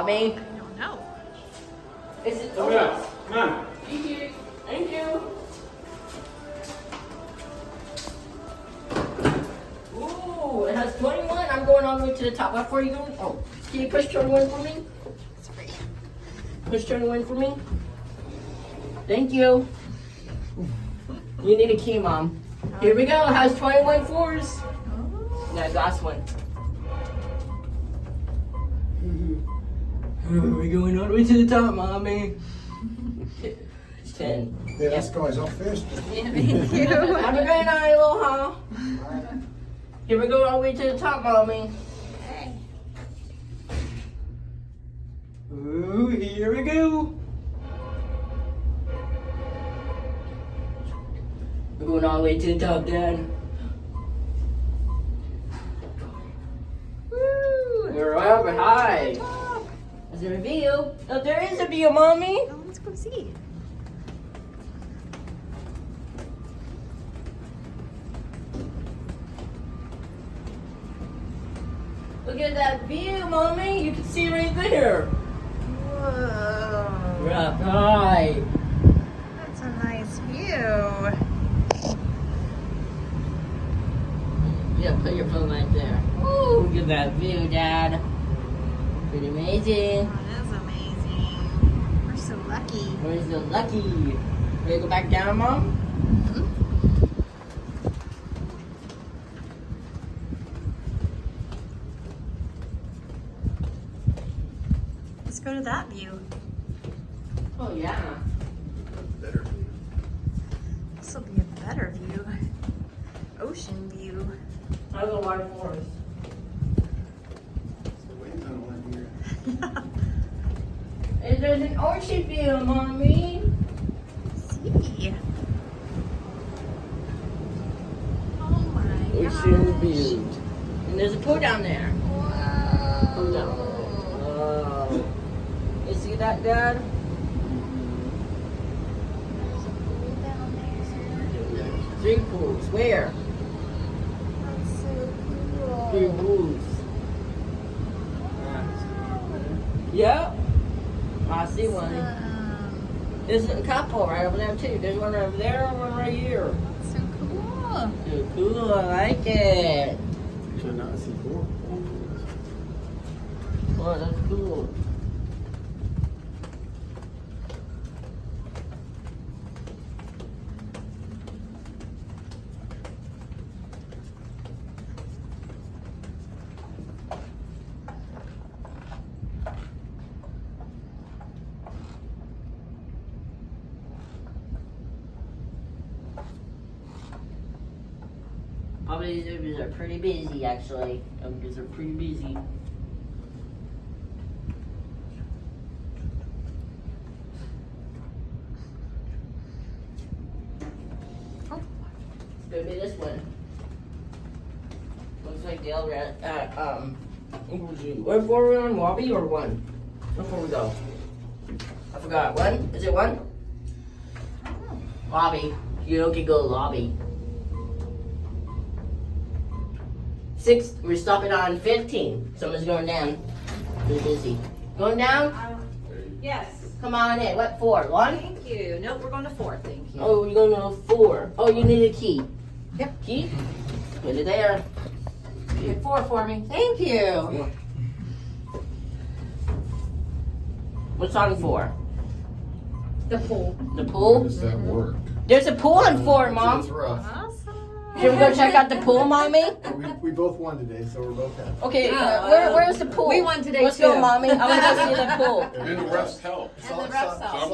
Mommy? I don't know. Is it? Come here. Come on. Thank you. Thank you. Ooh, it has 21. I'm going all the way to the top. How far are you going? Oh, can you push 21 for me? Sorry. Push 21 for me. Thank you. You need a key, Mom. Here we go. It has 21 floors. That last one. We're going all the way to the top, Mommy. 10. Yeah, this guy's off first. Yeah, thank you. Have a great night, Aloha. Here we go all the way to the top, Mommy. Hey. Ooh, here we go. We're going all the way to the top, Dad. Woo! We're up high. Top. Is there a view? Oh, there is a view, Mommy. Oh, let's go see. Look at that view, Mommy. You can see right there. Whoa. We're up high. That's a nice view. Yeah, put your phone right there. Ooh, look at that view, Dad. Pretty amazing. Oh, that is amazing. We're so lucky. We're so lucky. Ready to go back down, Mom? Let's go to that view. Oh, yeah. Better view. This will be a better view. Ocean view. How's the water forest? It's the wind tunnel in here. And there's an ocean view, Mommy. See. Oh my gosh. Ocean view. And there's a pool down there. Whoa. Pool down there. Wow. You see that, Dad? There's a pool down there. 3 pools. Where? That's so 3 cool. pools. Yep. I see one. There's a couple right over there too. There's one over there and one right here. So cool. So cool, I like it. Should not see four. Oh, that's cool. Probably these movies are pretty busy, actually. Because they're pretty busy. Oh. It's gonna be this one. Looks like the other what floor are we on? Lobby or 1? What floor we go? I forgot. 1? Is it 1? Lobby. You can go lobby. 6, we're stopping on 15. Someone's going down. Pretty busy. Going down? Yes. Come on in. What for? 1? Thank you. Nope, we're going to 4. Thank you. Oh, you're going to 4. Oh, you need a key. Yep. Key? Put it there. Get 4 for me. Thank you. What's on 4? The pool. The How pool? does that work? There's a pool on 4, It's Mom. rough. Awesome. Should we go check out the pool, Mommy? We both won today, so we're both happy. Okay, Oh, where's the pool? we won today, Let's go, too. Mommy. I want to go see the pool. And the refs help. And the refs help.